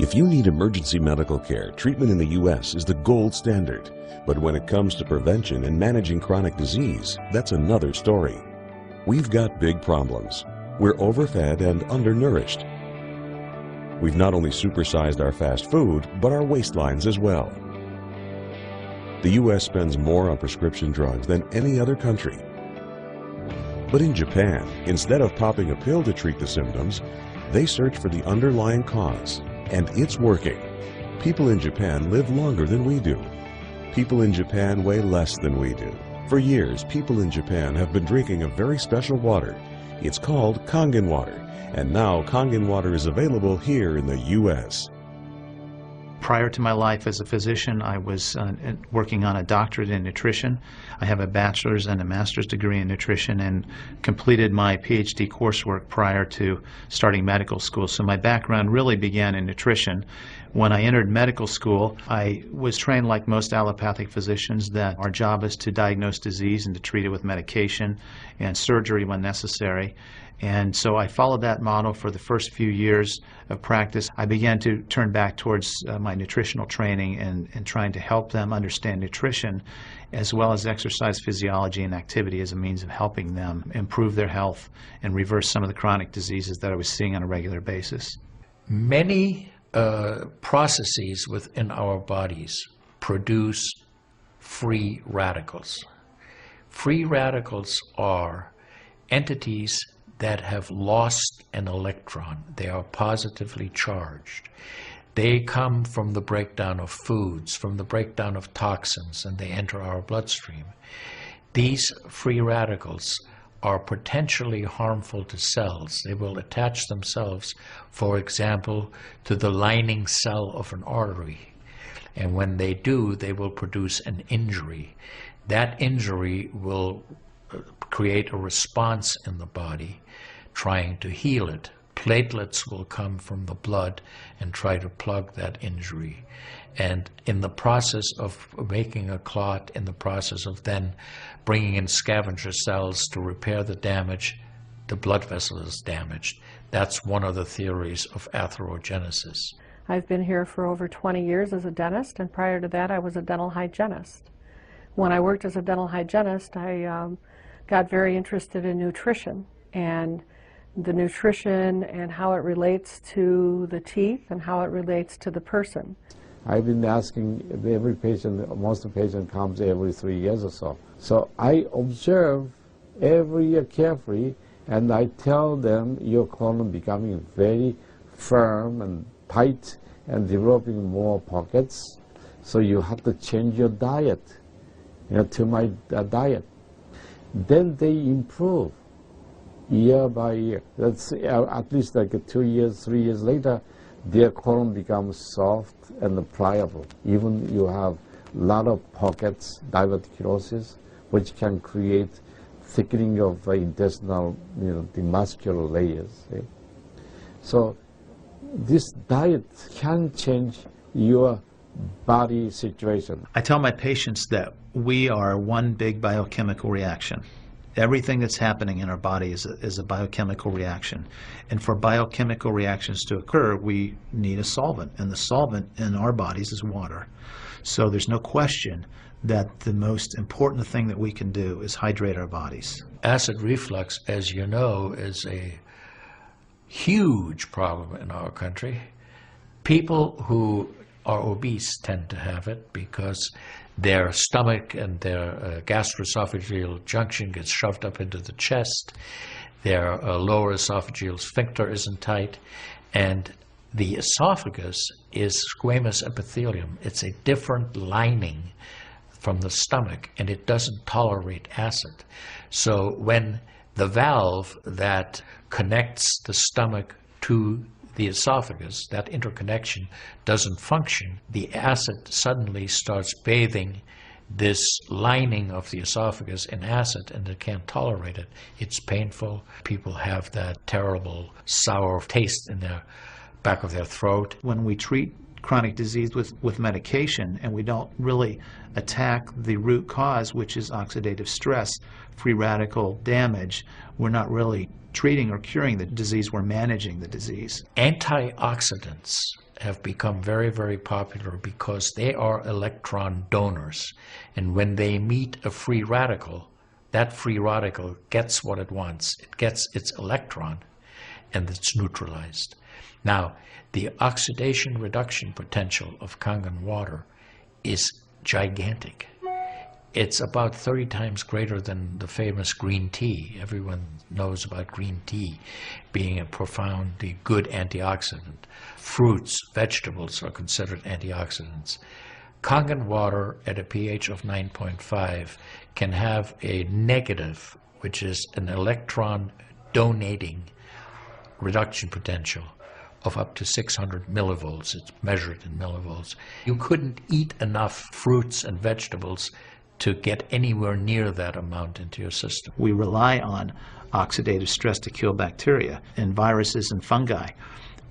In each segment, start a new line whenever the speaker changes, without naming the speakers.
If you need emergency medical care, treatment in the U.S. is the gold standard. But when it comes to prevention and managing chronic disease, that's another story. We've got big problems. We're overfed and undernourished. We've not only supersized our fast food, but our waistlines as well. The U.S. spends more on prescription drugs than any other country. But in Japan, instead of popping a pill to treat the symptoms, they search for the underlying cause. And it's working. People in Japan live longer than we do. People in Japan weigh less than we do. For years, people in Japan have been drinking a very special water. It's called Kangen water, and now Kangen water is available here in the U.S.
Prior to my life as a physician, I was working on a doctorate in nutrition. I have a bachelor's and a master's degree in nutrition and completed my PhD coursework prior to starting medical school. So my background really began in nutrition. When I entered medical school, I was trained like most allopathic physicians that our job is to diagnose disease and to treat it with medication and surgery when necessary. And so I followed that model for the first few years of practice. I began to turn back towards my nutritional training and trying to help them understand nutrition as well as exercise physiology and activity as a means of helping them improve their health and reverse some of the chronic diseases that I was seeing on a regular basis.
Many processes within our bodies produce free radicals. Free radicals are entities that have lost an electron. They are positively charged. They come from the breakdown of foods, from the breakdown of toxins, and they enter our bloodstream. These free radicals are potentially harmful to cells. They will attach themselves, for example, to the lining cell of an artery. And when they do, they will produce an injury. That injury will create a response in the body trying to heal it. Platelets will come from the blood and try to plug that injury. And in the process of making a clot, in the process of then bringing in scavenger cells to repair the damage, the blood vessel is damaged. That's one of the theories of atherogenesis.
I've been here for over 20 years as a dentist, and prior to that I was a dental hygienist. When I worked as a dental hygienist, I got very interested in nutrition and the nutrition and how it relates to the teeth and how it relates to the person.
I've been asking every patient, most of the patient comes every 3 years or so. So I observe every year carefully, and I tell them your colon becoming very firm and tight and developing more pockets, so you have to change your diet, to my diet. Then they improve year by year. That's at least like 2 years, 3 years later, their colon becomes soft and pliable. Even you have a lot of pockets, diverticulosis, which can create thickening of intestinal, the muscular layers. So this diet can change your body situation.
I tell my patients that we are one big biochemical reaction. Everything that's happening in our body is a biochemical reaction. And for biochemical reactions to occur, we need a solvent. And the solvent in our bodies is water. So there's no question that the most important thing that we can do is hydrate our bodies.
Acid reflux, as you know, is a huge problem in our country. People who are obese tend to have it because their stomach and their gastroesophageal junction gets shoved up into the chest. Their lower esophageal sphincter isn't tight. And the esophagus is squamous epithelium. It's a different lining from the stomach, and it doesn't tolerate acid. So when the valve that connects the stomach to the esophagus, that interconnection doesn't function, the acid suddenly starts bathing this lining of the esophagus in acid, and it can't tolerate it. It's painful. People have that terrible sour taste in the back of their throat.
When we treat chronic disease with medication and we don't really attack the root cause, which is oxidative stress, free radical damage, we're not really treating or curing the disease, we're managing the disease.
Antioxidants have become very, very popular because they are electron donors. And when they meet a free radical, that free radical gets what it wants. It gets its electron, and it's neutralized. Now, the oxidation reduction potential of Kangen water is gigantic. It's about 30 times greater than the famous green tea. Everyone knows about green tea being a profoundly good antioxidant. Fruits, vegetables are considered antioxidants. Kangen water at a pH of 9.5 can have a negative, which is an electron donating reduction potential of up to 600 millivolts. It's measured in millivolts. You couldn't eat enough fruits and vegetables to get anywhere near that amount into your system.
We rely on oxidative stress to kill bacteria and viruses and fungi.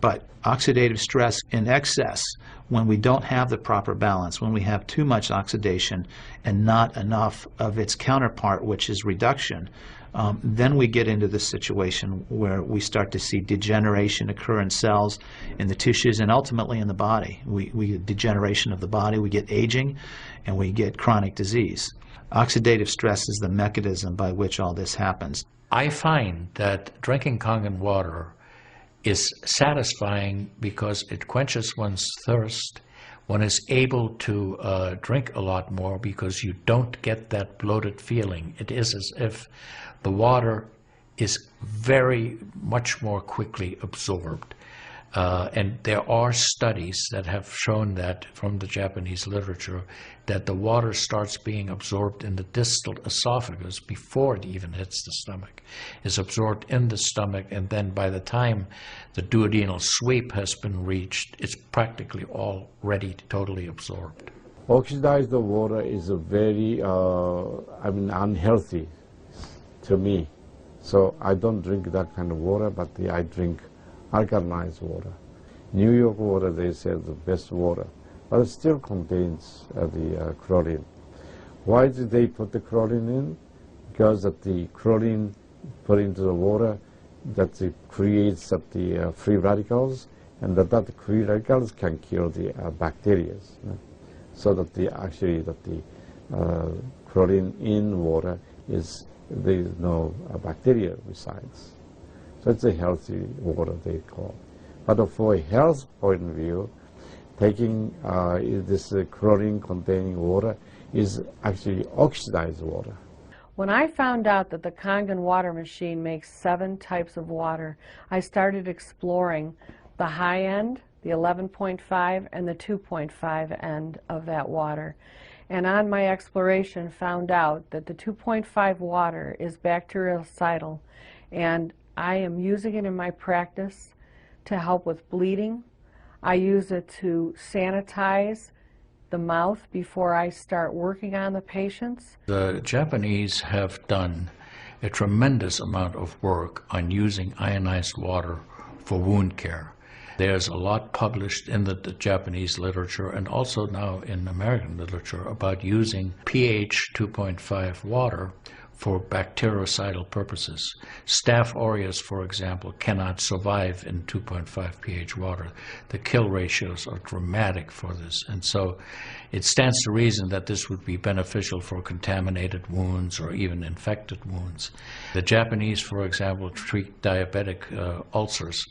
But oxidative stress in excess, when we don't have the proper balance, when we have too much oxidation and not enough of its counterpart, which is reduction, then we get into this situation where we start to see degeneration occur in cells, in the tissues, and ultimately in the body. We get degeneration of the body, we get aging, and we get chronic disease. Oxidative stress is the mechanism by which all this happens.
I find that drinking Kangen water is satisfying because it quenches one's thirst. One is able to drink a lot more because you don't get that bloated feeling. It is as if the water is very much more quickly absorbed. And there are studies that have shown that from the Japanese literature that the water starts being absorbed in the distal esophagus before it even hits the stomach. It's absorbed in the stomach, and then by the time the duodenal sweep has been reached, it's practically already totally absorbed.
Oxidized water is a very, unhealthy to me. So I don't drink that kind of water, but I drink alkalized water. New York water, they say, is the best water, but it still contains the chlorine. Why did they put the chlorine in? Because that the chlorine put into the water, that it creates the free radicals, and that free radicals can kill the bacteria. So that the chlorine in water is, there is no bacteria resides. So it's a healthy water, they call. But for a health point of view, taking this chlorine-containing water is actually oxidized water.
When I found out that the Kangen water machine makes 7 types of water, I started exploring the high end, the 11.5, and the 2.5 end of that water. And on my exploration, found out that the 2.5 water is bactericidal, and I am using it in my practice to help with bleeding. I use it to sanitize the mouth before I start working on the patients.
The Japanese have done a tremendous amount of work on using ionized water for wound care. There's a lot published in the Japanese literature and also now in American literature about using pH 2.5 water for bactericidal purposes. Staph aureus, for example, cannot survive in 2.5 pH water. The kill ratios are dramatic for this, and so it stands to reason that this would be beneficial for contaminated wounds or even infected wounds. The Japanese, for example, treat diabetic ulcers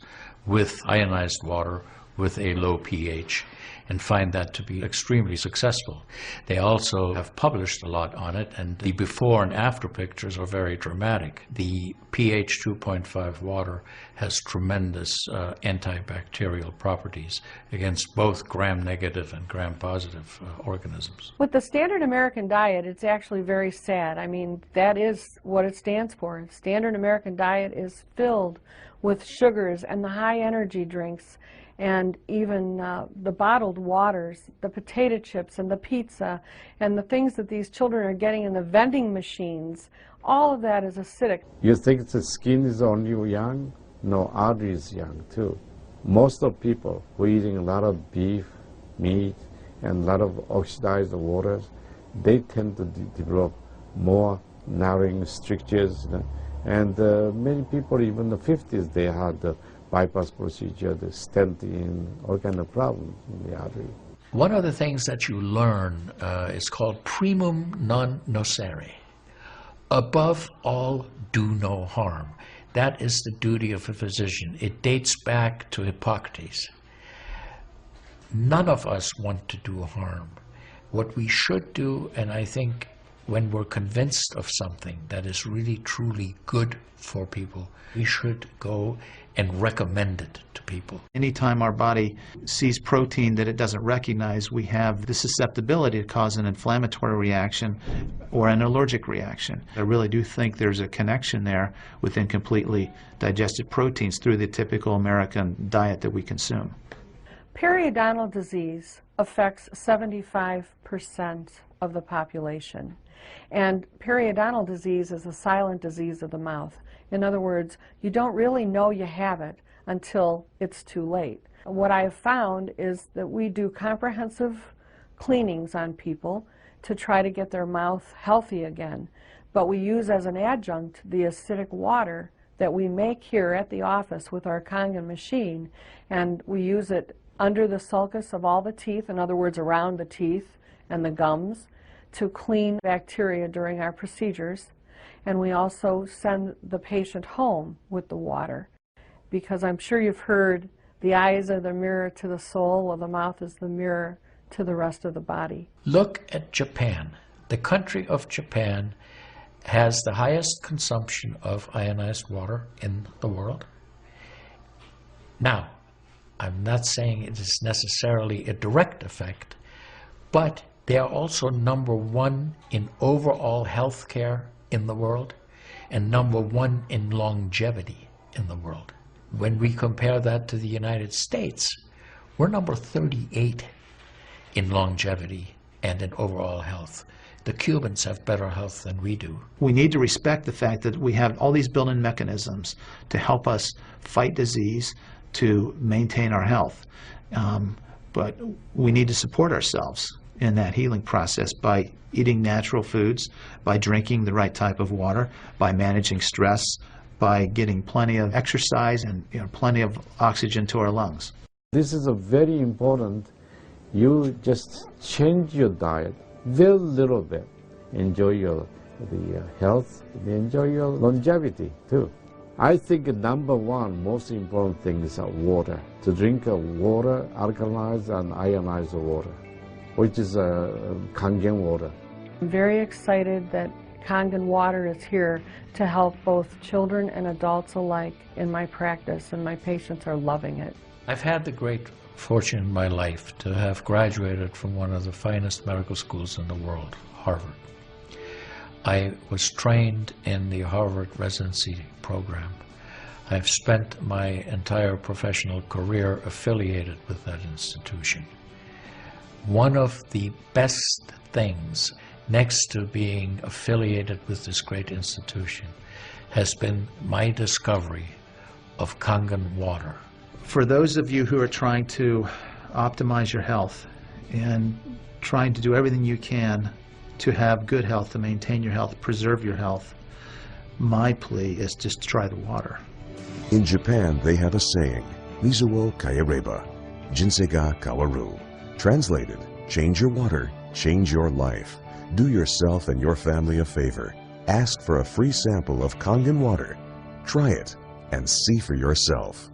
with ionized water with a low pH and find that to be extremely successful. They also have published a lot on it, and the before and after pictures are very dramatic. The pH 2.5 water has tremendous antibacterial properties against both gram-negative and gram-positive organisms.
With the standard American diet, it's actually very sad. I mean, that is what it stands for. Standard American diet is filled with sugars and the high energy drinks, and even the bottled waters, the potato chips and the pizza, and the things that these children are getting in the vending machines. All of that is acidic.
You think the skin is only young? No, artery is young too. Most of people who are eating a lot of beef, meat, and a lot of oxidized waters, they tend to develop more narrowing strictures. And many people, even in the 50s, they had bypass procedure, the stenting, all kind of problems in the artery.
One of the things that you learn is called primum non nocere. Above all, do no harm. That is the duty of a physician. It dates back to Hippocrates. None of us want to do harm. What we should do, and I think when we're convinced of something that is really truly good for people, we should go and recommend it to people.
Anytime our body sees protein that it doesn't recognize, we have the susceptibility to cause an inflammatory reaction or an allergic reaction. I really do think there's a connection there with incompletely digested proteins through the typical American diet that we consume.
Periodontal disease affects 75% of the population. And periodontal disease is a silent disease of the mouth. In other words, you don't really know you have it until it's too late. What I have found is that we do comprehensive cleanings on people to try to get their mouth healthy again. But we use as an adjunct the acidic water that we make here at the office with our Kangen machine, and we use it under the sulcus of all the teeth, in other words, around the teeth and the gums, to clean bacteria during our procedures. And we also send the patient home with the water, because I'm sure you've heard the eyes are the mirror to the soul, while the mouth is the mirror to the rest of the body.
Look at Japan. The country of Japan has the highest consumption of ionized water in the world. Now, I'm not saying it is necessarily a direct effect, but they are also #1 in overall health care in the world and #1 in longevity in the world. When we compare that to the United States, we're number 38 in longevity and in overall health. The Cubans have better health than we do.
We need to respect the fact that we have all these built-in mechanisms to help us fight disease, to maintain our health. But we need to support ourselves in that healing process by eating natural foods, by drinking the right type of water, by managing stress, by getting plenty of exercise and plenty of oxygen to our lungs.
This is a very important. You just change your diet very little bit. Enjoy the health, enjoy your longevity too. I think #1 most important thing is water. To drink water, alkalized and ionized water, which is Kangen water.
I'm very excited that Kangen water is here to help both children and adults alike in my practice, and my patients are loving it.
I've had the great fortune in my life to have graduated from one of the finest medical schools in the world, Harvard. I was trained in the Harvard residency program. I've spent my entire professional career affiliated with that institution. One of the best things, next to being affiliated with this great institution, has been my discovery of Kangen water.
For those of you who are trying to optimize your health and trying to do everything you can to have good health, to maintain your health, preserve your health, my plea is just try the water.
In Japan, they have a saying, Mizu wo kaereba, jinsei ga kawaru. Translated, change your water, change your life. Do yourself and your family a favor. Ask for a free sample of Kangen water. Try it and see for yourself.